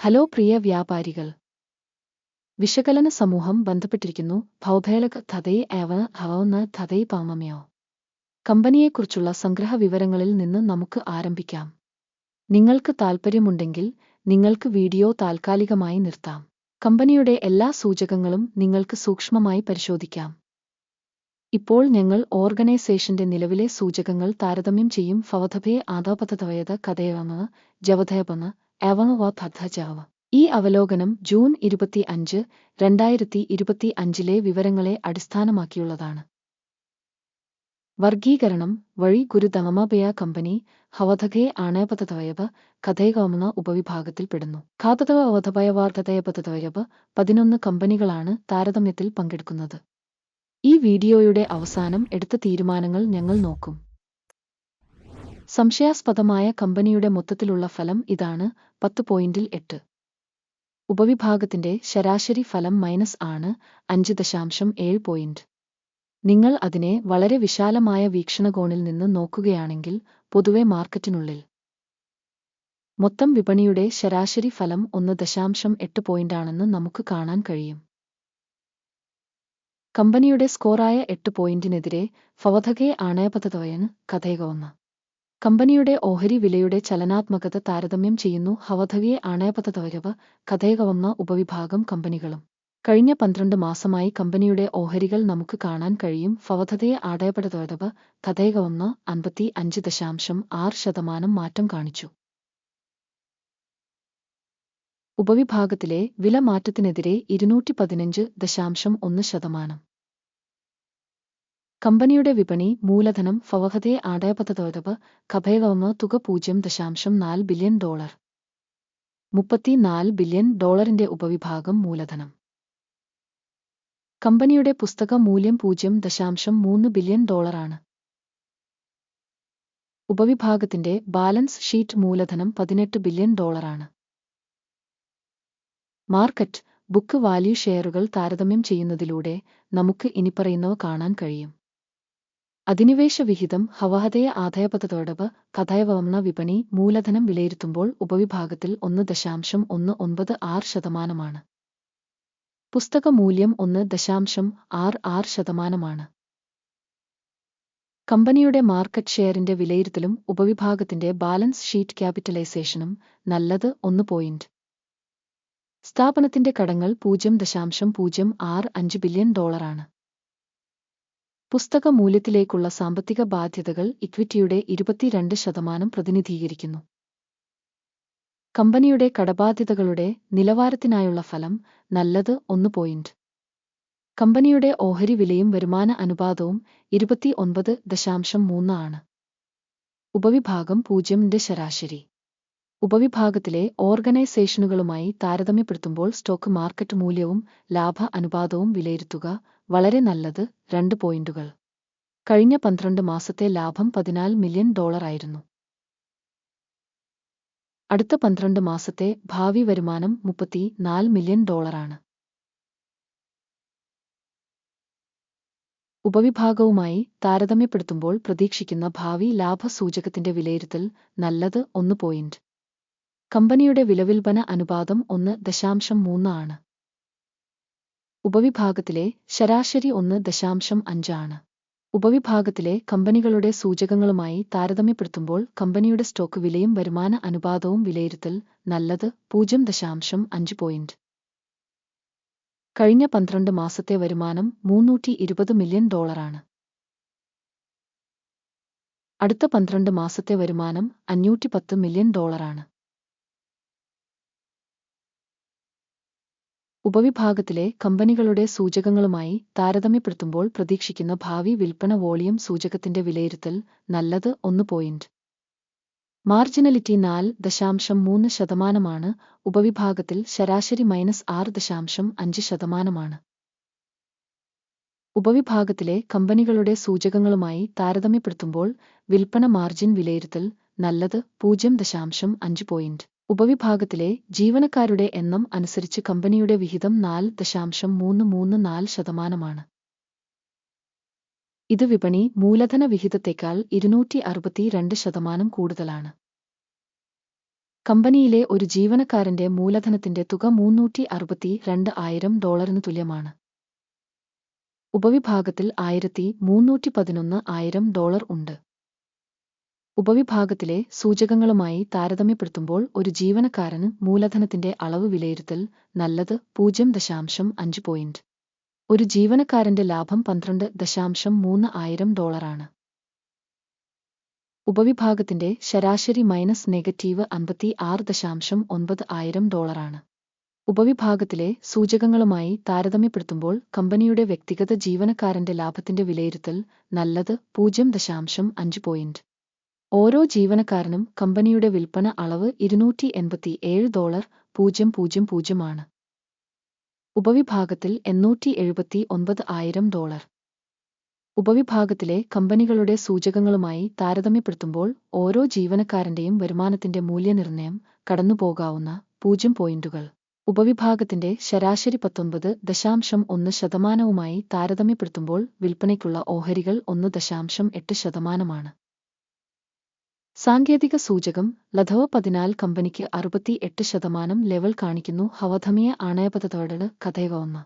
Hello പ്രിയ വ്യാപാരികൾ. വിശകലന സമൂഹം ബന്ധപ്പെട്ടിരിക്കുന്നു. ഭൗഭേളക ധതൈ ഏവ ഹവന്ന ധതൈ പാമമ്യോ. കമ്പനിയെക്കുറിച്ചുള്ള സംഗ്രഹ വിവരങ്ങളിൽ നിന്ന് നമുക്ക് ആരംഭിക്കാം. നിങ്ങൾക്ക് താൽപ്പര്യമുണ്ടെങ്കിൽ നിങ്ങൾക്ക് വീഡിയോ താൽക്കാലികമായി നിർത്താം. കമ്പനിയുടെ എല്ലാ സൂചകങ്ങളും നിങ്ങൾക്ക് സൂക്ഷ്മമായി പരിശോധിക്കാം. ഇപ്പോൾ ഞങ്ങൾ ഓർഗനൈസേഷന്റെ നിലവിലെ സൂചകങ്ങൾ താരതമ്യം ചെയ്യും. ഫവധഭേ ആദാപതവയത കഥയവന്ന് ജവധയപന്ന് ഏവവ പദ്ധജാവ. ഈ അവലോകനം ജൂൺ 25, 2025 വിവരങ്ങളെ അടിസ്ഥാനമാക്കിയുള്ളതാണ്. വർഗീകരണം വഴി ഗുരുതമമപയ കമ്പനി ഹവധകെ ആണയപതവയവ കഥയകമെന്ന ഉപവിഭാഗത്തിൽപ്പെടുന്നു. ഘാതതവ അവധഭയവാർദ്ധതയപതവയവ 11 കമ്പനികളാണ് താരതമ്യത്തിൽ പങ്കെടുക്കുന്നത്. ഈ വീഡിയോയുടെ അവസാനം എടുത്ത തീരുമാനങ്ങൾ ഞങ്ങൾ നോക്കും. സംശയാസ്പദമായ കമ്പനിയുടെ മൊത്തത്തിലുള്ള ഫലം ഇതാണ്: 10.8. ഉപവിഭാഗത്തിന്റെ ശരാശരി ഫലം മൈനസ് ആണ് 5.7 പോയിന്റ്. നിങ്ങൾ അതിനെ വളരെ വിശാലമായ വീക്ഷണകോണിൽ നിന്ന് നോക്കുകയാണെങ്കിൽ പൊതുവെ മാർക്കറ്റിനുള്ളിൽ മൊത്തം വിപണിയുടെ ശരാശരി ഫലം 1.8 പോയിന്റാണെന്ന് നമുക്ക് കാണാൻ കഴിയും. കമ്പനിയുടെ സ്കോറായ 8 പോയിന്റിനെതിരെ ഫവധകെ ആണയപതവയന് കഥയകവന്ന്. കമ്പനിയുടെ ഓഹരി വിലയുടെ ചലനാത്മകത താരതമ്യം ചെയ്യുന്നു. ഹവധകെ ആണയപതവയവ കഥയകവന്ന ഉപവിഭാഗം കമ്പനികളും. കഴിഞ്ഞ 12 മാസമായി കമ്പനിയുടെ ഓഹരികൾ നമുക്ക് കാണാൻ കഴിയും. ഫവധകെ ആടയപതവയവ കഥയകവന്ന 55.6% മാറ്റം കാണിച്ചു. ഉപവിഭാഗത്തിലെ വില മാറ്റത്തിനെതിരെ 215.1%. കമ്പനിയുടെ വിപണി മൂലധനം ഫവധകെ ആടയപതവയവ കഭയകവന്ന തുക $0.4 ബില്യൺ. $34 ബില്യൺ ഉപവിഭാഗം മൂലധനം. കമ്പനിയുടെ പുസ്തക മൂല്യം $0.3 ബില്യൺ ആണ്. ഉപവിഭാഗത്തിന്റെ ബാലൻസ് ഷീറ്റ് മൂലധനം $18 ബില്യൺ ആണ്. മാർക്കറ്റ് ബുക്ക് വാല്യൂ ഷെയറുകൾ താരതമ്യം ചെയ്യുന്നതിലൂടെ നമുക്ക് ഇനിപ്പറയുന്നവ കാണാൻ കഴിയും. അധിനിവേശ വിഹിതം ഹവധകെ ആദായപതവയവ കഥയകവന്ന വിപണി മൂലധനം വിലയിരുത്തുമ്പോൾ ഉപവിഭാഗത്തിൽ 1.196%. പുസ്തക മൂല്യം 1.66%. കമ്പനിയുടെ മാർക്കറ്റ് ഷെയറിന്റെ വിലയിരുത്തലും ഉപവിഭാഗത്തിന്റെ ബാലൻസ് ഷീറ്റ് ക്യാപിറ്റലൈസേഷനും നല്ലത് 1 പോയിന്റ്. സ്ഥാപനത്തിന്റെ കടങ്ങൾ $0.065 ബില്യൺ ആണ്. പുസ്തക മൂല്യത്തിലേക്കുള്ള സാമ്പത്തിക ബാധ്യതകൾ ഇക്വിറ്റിയുടെ 22% പ്രതിനിധീകരിക്കുന്നു. കമ്പനിയുടെ കടബാധ്യതകളുടെ നിലവാരത്തിനായുള്ള ഫലം നല്ലത് 1 പോയിന്റ്. കമ്പനിയുടെ ഓഹരി വിലയും വരുമാന അനുപാതവും 29.3 ആണ്. ഉപവിഭാഗം 0 ശരാശരി. ഉപവിഭാഗത്തിലെ ഓർഗനൈസേഷനുകളുമായി താരതമ്യപ്പെടുത്തുമ്പോൾ സ്റ്റോക്ക് മാർക്കറ്റ് മൂല്യവും ലാഭ അനുപാതവും വിലയിരുത്തുക. വളരെ നല്ലത് 2 പോയിന്റുകൾ. കഴിഞ്ഞ 12 മാസത്തെ ലാഭം $14 മില്യൺ ആയിരുന്നു. അടുത്ത 12 മാസത്തെ ഭാവി വരുമാനം $34 മില്യൺ ആണ്. ഉപവിഭാഗവുമായി താരതമ്യപ്പെടുത്തുമ്പോൾ പ്രതീക്ഷിക്കുന്ന ഭാവി ലാഭ സൂചകത്തിന്റെ വിലയിരുത്തൽ നല്ലത് 1 പോയിന്റ്. കമ്പനിയുടെ വിലവിൽപ്പന അനുപാതം 1.3 ആണ്. ഉപവിഭാഗത്തിലെ ശരാശരി 1.5 ആണ്. ഉപവിഭാഗത്തിലെ കമ്പനികളുടെ സൂചകങ്ങളുമായി താരതമ്യപ്പെടുത്തുമ്പോൾ കമ്പനിയുടെ സ്റ്റോക്ക് വിലയും വരുമാന അനുപാതവും വിലയിരുത്തൽ നല്ലത് 0.5 പോയിന്റ്. കഴിഞ്ഞ 12 മാസത്തെ വരുമാനം $320 മില്യൺ ആണ്. അടുത്ത 12 മാസത്തെ വരുമാനം $510 മില്യൺ ആണ്. ഉപവിഭാഗത്തിലെ കമ്പനികളുടെ സൂചകങ്ങളുമായി താരതമ്യപ്പെടുത്തുമ്പോൾ പ്രതീക്ഷിക്കുന്ന ഭാവി വിൽപ്പന വോളിയം സൂചകത്തിന്റെ വിലയിരുത്തൽ നല്ലത് 1 പോയിന്റ്. മാർജിനലിറ്റി 4.3%. ഉപവിഭാഗത്തിൽ ശരാശരി -6.5%. ഉപവിഭാഗത്തിലെ കമ്പനികളുടെ സൂചകങ്ങളുമായി താരതമ്യപ്പെടുത്തുമ്പോൾ വിൽപ്പന മാർജിൻ വിലയിരുത്തൽ നല്ലത് 0.5 പോയിന്റ്. ഉപവിഭാഗത്തിലെ ജീവനക്കാരുടെ എണ്ണം അനുസരിച്ച് കമ്പനിയുടെ വിഹിതം 4.334%. ഇത് വിപണി മൂലധന വിഹിതത്തേക്കാൾ 262% കൂടുതലാണ്. കമ്പനിയിലെ ഒരു ജീവനക്കാരന്റെ മൂലധനത്തിന്റെ തുക $362,000 തുല്യമാണ്. ഉപവിഭാഗത്തിൽ $1,311,000 ഉണ്ട്. ഉപവിഭാഗത്തിലെ സൂചകങ്ങളുമായി താരതമ്യപ്പെടുത്തുമ്പോൾ ഒരു ജീവനക്കാരന് മൂലധനത്തിന്റെ അളവ് വിലയിരുത്തൽ നല്ലത് 0.5 പോയിന്റ്. ഒരു ജീവനക്കാരന്റെ ലാഭം $12,300 ആണ്. ഉപവിഭാഗത്തിന്റെ ശരാശരി -$56,900 ആണ്. ഉപവിഭാഗത്തിലെ സൂചകങ്ങളുമായി താരതമ്യപ്പെടുത്തുമ്പോൾ കമ്പനിയുടെ വ്യക്തിഗത ജീവനക്കാരന്റെ ലാഭത്തിന്റെ വിലയിരുത്തൽ നല്ലത് 0.5 പോയിന്റ്. ഓരോ ജീവനക്കാരനും കമ്പനിയുടെ വിൽപ്പന അളവ് $287,000 ആണ്. ഉപവിഭാഗത്തിൽ $879,000. ഉപവിഭാഗത്തിലെ കമ്പനികളുടെ സൂചകങ്ങളുമായി താരതമ്യപ്പെടുത്തുമ്പോൾ ഓരോ ജീവനക്കാരന്റെയും വരുമാനത്തിന്റെ മൂല്യനിർണ്ണയം കടന്നുപോകാവുന്ന 0 പോയിന്റുകൾ. ഉപവിഭാഗത്തിന്റെ ശരാശരി 19.1%വുമായി താരതമ്യപ്പെടുത്തുമ്പോൾ വിൽപ്പനയ്ക്കുള്ള ഓഹരികൾ 1.8%. സാങ്കേതിക സൂചകം ലധവ 14 കമ്പനിക്ക് 68% ലെവൽ കാണിക്കുന്നു. ഹവധമിയ ആണയപദ്ധതിയുടെ കഥയകവന്ന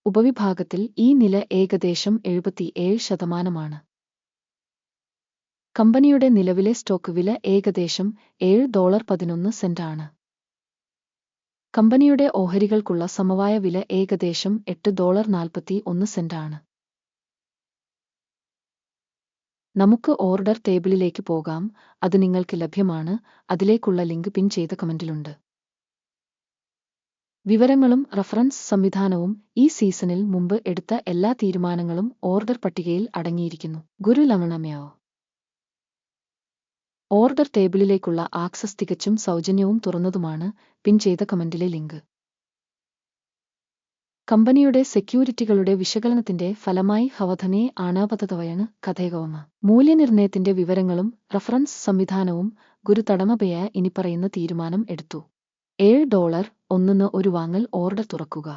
ഉപവിഭാഗത്തിൽ ഈ നില ഏകദേശം 77%. കമ്പനിയുടെ നിലവിലെ സ്റ്റോക്ക് വില ഏകദേശം $7.11 ആണ്. കമ്പനിയുടെ ഓഹരികൾക്കുള്ള സമവായ വില ഏകദേശം $8.41 ആണ്. നമുക്ക് ഓർഡർ ടേബിളിലേക്ക് പോകാം. അത് നിങ്ങൾക്ക് ലഭ്യമാണ്. അതിലേക്കുള്ള ലിങ്ക് പിൻ ചെയ്ത കമന്റിലുണ്ട്. വിവരങ്ങളും റഫറൻസ് സംവിധാനവും ഈ സീസണിൽ മുമ്പ് എടുത്ത എല്ലാ തീരുമാനങ്ങളും ഓർഡർ പട്ടികയിൽ അടങ്ങിയിരിക്കുന്നു. ഗുരുലമണമയോ ഓർഡർ ടേബിളിലേക്കുള്ള ആക്സസ് തികച്ചും സൗജന്യവും തുറന്നതുമാണ്. പിൻ ചെയ്ത കമന്റിലെ ലിങ്ക്. കമ്പനിയുടെ സെക്യൂരിറ്റികളുടെ വിശകലനത്തിന്റെ ഫലമായി ഹവധമിയെ ആണയപദ്ധതിയാണ് കഥയകവന്ന മൂല്യനിർണ്ണയത്തിന്റെ വിവരങ്ങളും റഫറൻസ് സംവിധാനവും ഗുരുതടമപയായ ഇനിപ്പറയുന്ന തീരുമാനം എടുത്തു. $7.1 ഒരു വാങ്ങൽ ഓർഡർ തുറക്കുക.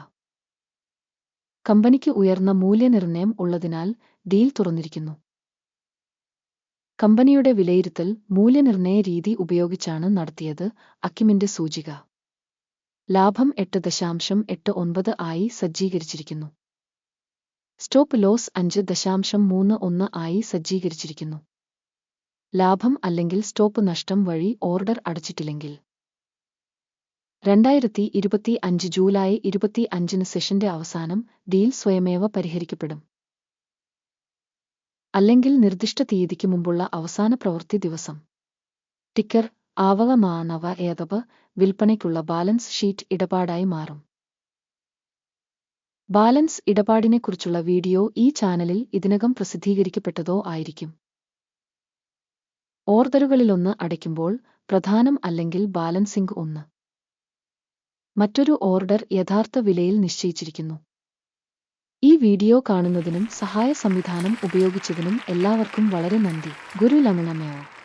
കമ്പനിക്ക് ഉയർന്ന മൂല്യനിർണ്ണയം ഉള്ളതിനാൽ ഡീൽ തുറന്നിരിക്കുന്നു. കമ്പനിയുടെ വിലയിരുത്തൽ മൂല്യനിർണ്ണയ രീതി ഉപയോഗിച്ചാണ് നടത്തിയത്. അക്കിമിന്റെ സൂചിക ലാഭം 8.89 ആയി സജ്ജീകരിച്ചിരിക്കുന്നു. സ്റ്റോപ്പ് ലോസ് 5.31 ആയി സജ്ജീകരിച്ചിരിക്കുന്നു. ലാഭം അല്ലെങ്കിൽ സ്റ്റോപ്പ് നഷ്ടം വഴി ഓർഡർ അടച്ചിട്ടില്ലെങ്കിൽ 2025 ജൂലൈ 25 സെഷന്റെ അവസാനം ഡീൽ സ്വയമേവ പരിഹരിക്കപ്പെടും. അല്ലെങ്കിൽ നിർദ്ദിഷ്ട തീയതിക്ക് മുമ്പുള്ള അവസാന പ്രവൃത്തി ദിവസം. ടിക്കർ ആവകമാനവ ഏതവ് വിൽപ്പനയ്ക്കുള്ള ബാലൻസ് ഷീറ്റ് ഇടപാടായി മാറും. ബാലൻസ് ഇടപാടിനെക്കുറിച്ചുള്ള വീഡിയോ ഈ ചാനലിൽ ഇതിനകം പ്രസിദ്ധീകരിക്കപ്പെട്ടതോ ആയിരിക്കും. ഓർഡറുകളിലൊന്ന് അടയ്ക്കുമ്പോൾ പ്രധാനം അല്ലെങ്കിൽ ബാലൻസിംഗ് 1. മറ്റൊരു ഓർഡർ യഥാർത്ഥ വിലയിൽ നിശ്ചയിച്ചിരിക്കുന്നു. ഈ വീഡിയോ കാണുന്നതിനും സഹായ സംവിധാനം ഉപയോഗിച്ചതിനും എല്ലാവർക്കും വളരെ നന്ദി. ഗുരുലമണമയോ